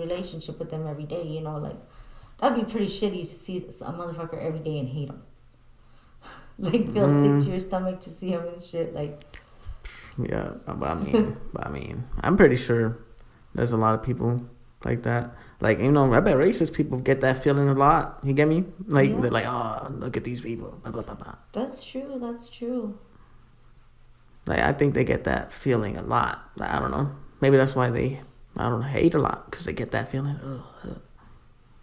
relationship with them every day, you know, like, that'd be pretty shitty to see a motherfucker every day and hate him. Like, feel sick to your stomach to see him and shit, like. Yeah, I mean, I'm pretty sure there's a lot of people like that. Like, you know, I bet racist people get that feeling a lot. You get me? Like, they're like, oh, look at these people. Blah, blah, blah, blah. That's true. Like, I think they get that feeling a lot. I don't know. Maybe that's why they, I don't know, hate a lot. Because they get that feeling.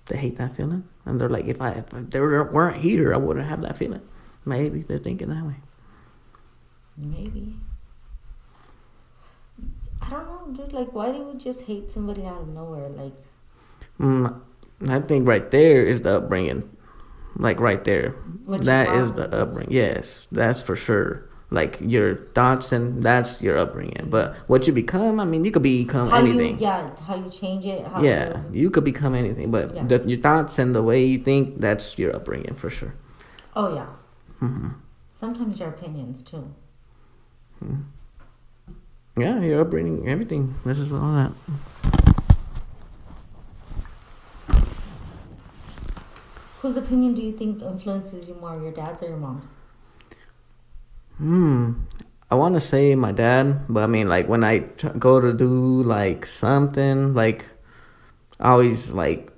They hate that feeling. And they're like, if they weren't here, I wouldn't have that feeling. Maybe they're thinking that way. Maybe. I don't know, dude. Like, why do we just hate somebody out of nowhere? Like, I think right there is the upbringing. Like, right there. That is the upbringing. Yes, that's for sure. Like, your thoughts, and that's your upbringing. But what you become, I mean, you could become anything. How you change it. You could become anything. But your thoughts and the way you think, that's your upbringing for sure. Oh, yeah. Mm-hmm. Sometimes your opinions, too. Mm-hmm. Yeah, your upbringing, everything. This is all that. Whose opinion do you think influences you more, your dad's or your mom's? I want to say my dad, but I mean, like, when I go to do, like, something, like, I always, like,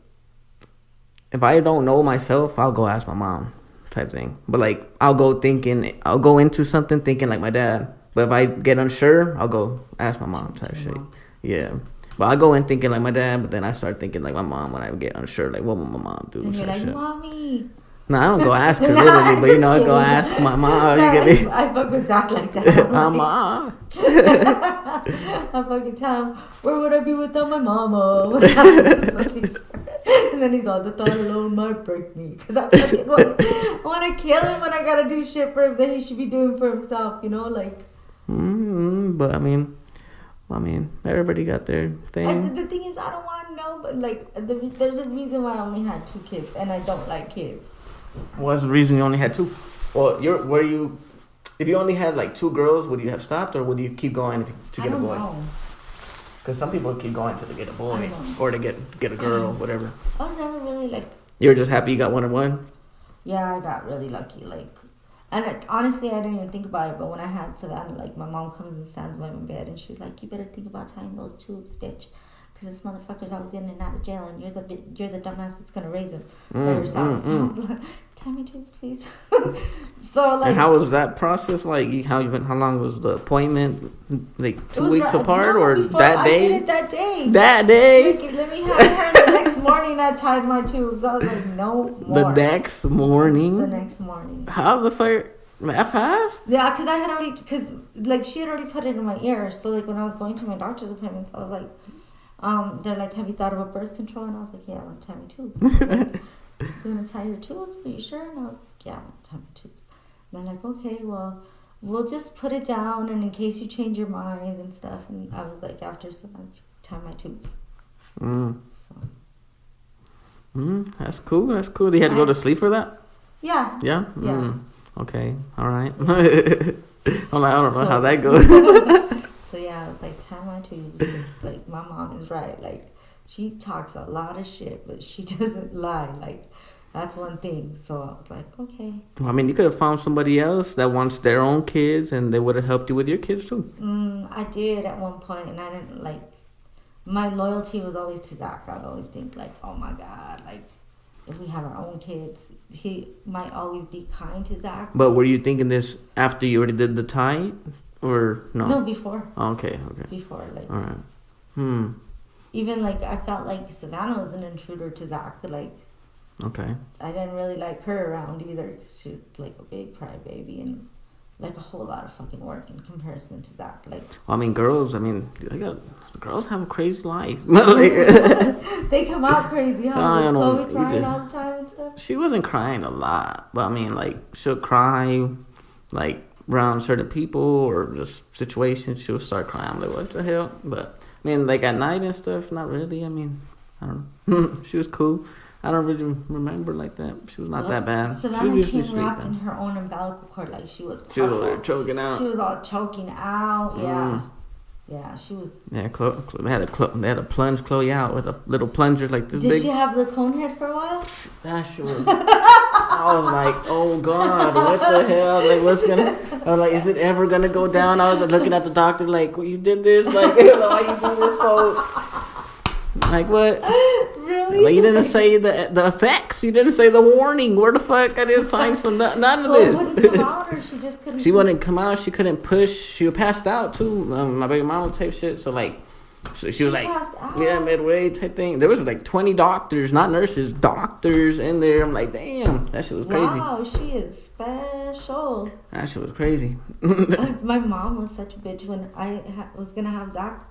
if I don't know myself, I'll go ask my mom type thing. But, like, I'll go into something thinking like my dad. But if I get unsure, I'll go ask my mom type shit. Yeah. But I go in thinking like my dad, but then I start thinking like my mom when I get unsure. Like, what will my mom do? And you're like, Mommy. No, I don't go ask her literally, but you know, I go ask my mom. No, you get me? I fucking Zach like that. Mom. I fucking tell him, where would I be without my mama? When I have to do something. And then he's all, the thought alone might break me. Because I fucking want to kill him when I got to do shit for him that he should be doing for himself, you know, like. But I mean, everybody got their thing. And the thing is, I don't want to know, but like, there's a reason why I only had 2 kids, and I don't like kids. What's the reason you only had 2? Well, if you only had like 2 girls, would you have stopped, or would you keep going to get a boy? I don't know. Because some people keep going till they get a boy, or to get a girl, whatever. I was never really like. You were just happy you got 1 and 1. Yeah, I got really lucky, like. And honestly, I didn't even think about it. But when I had Savannah, like, my mom comes and stands by my bed, and she's like, "You better think about tying those tubes, bitch, because this motherfucker's always in and out of jail, and you're the dumbass that's gonna raise him by yourself." So I was like, "Tie my tubes, please." So like. And how was that process? Like, how long was the appointment? Like 2 weeks apart, or that day? I did it that day. That day. Like, let me have her. The next morning, I tied my tubes. I was like, no more. The next morning. How the fuck? That fast? Yeah, because she had already put it in my ear. So like when I was going to my doctor's appointments, I was like, they're like, have you thought about birth control? And I was like, yeah, I want to tie my tubes. Like, you want to tie your tubes? Are you sure? And I was like, yeah, I want to tie my tubes. And they're like, okay, well, we'll just put it down, and in case you change your mind and stuff. And I was like, after so I tie my tubes. So. That's cool. You had to go to sleep for that? Yeah. Yeah? Yeah. Okay. All right. I don't know how that goes. So yeah, it's like, tie my tubes. Like, my mom is right. Like, she talks a lot of shit, but she doesn't lie. Like, that's one thing. So I was like, okay. Well, I mean, you could have found somebody else that wants their own kids, and they would have helped you with your kids too. I did at one point, and I didn't like. My loyalty was always to Zach. I'd always think like, oh my God, like, if we have our own kids, he might always be kind to Zach. But were you thinking this after you already did the tie, or no? No, before. Oh, okay. Before, like. All right. Even like, I felt like Savannah was an intruder to Zach. Like. Okay. I didn't really like her around either, because she was like a big crybaby and like a whole lot of fucking work in comparison to Zach. Like, well, I mean, girls have a crazy life. They come out crazy, huh? Was Chloe crying all the time and stuff? She wasn't crying a lot, but I mean, like, she'll cry, like, around certain people or just situations. She'll start crying. I'm like, what the hell? But I mean, like, at night and stuff, not really. I mean, I don't know. She was cool. I don't really remember like that. She was not that bad. Savannah came wrapped in her own umbilical cord, like she was puffed. She was choking out. She was all choking out, yeah. Yeah, she was. Yeah, they had to plunge Chloe out with a little plunger like this. Did she have the cone head for a while? That shit was. I was like, oh God, what the hell? Like, what's gonna? I was like, is it ever gonna go down? I was like, looking at the doctor, like, well, you did this, like, why you do this, for? Like, what? Really? Like, you didn't say the effects. You didn't say the warning. Where the fuck? I didn't sign none of this. Wouldn't come out, or she just couldn't. She wouldn't come out. She couldn't push. She was passed out too. My baby mama type shit. So like, she was like, yeah, midway type thing. There was like 20 doctors, not nurses, doctors in there. I'm like, damn, that shit was crazy. Wow, she is special. That shit was crazy. My mom was such a bitch when I was gonna have Zach.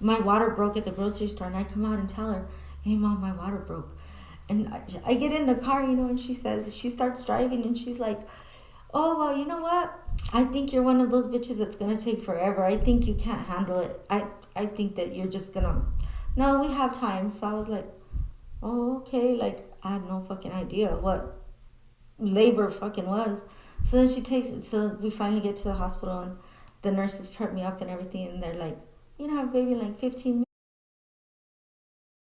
My water broke at the grocery store, and I come out and tell her, hey Mom, my water broke. And I get in the car, and she starts driving, and she's like, oh, well, you know what? I think you're one of those bitches that's going to take forever. I think you can't handle it. I think that you're just going to, no, we have time. So I was like, oh, okay. Like, I had no fucking idea what labor fucking was. So then she takes it. So we finally get to the hospital, and the nurses prep me up and everything, and they're like, you know, have a baby in like 15 minutes.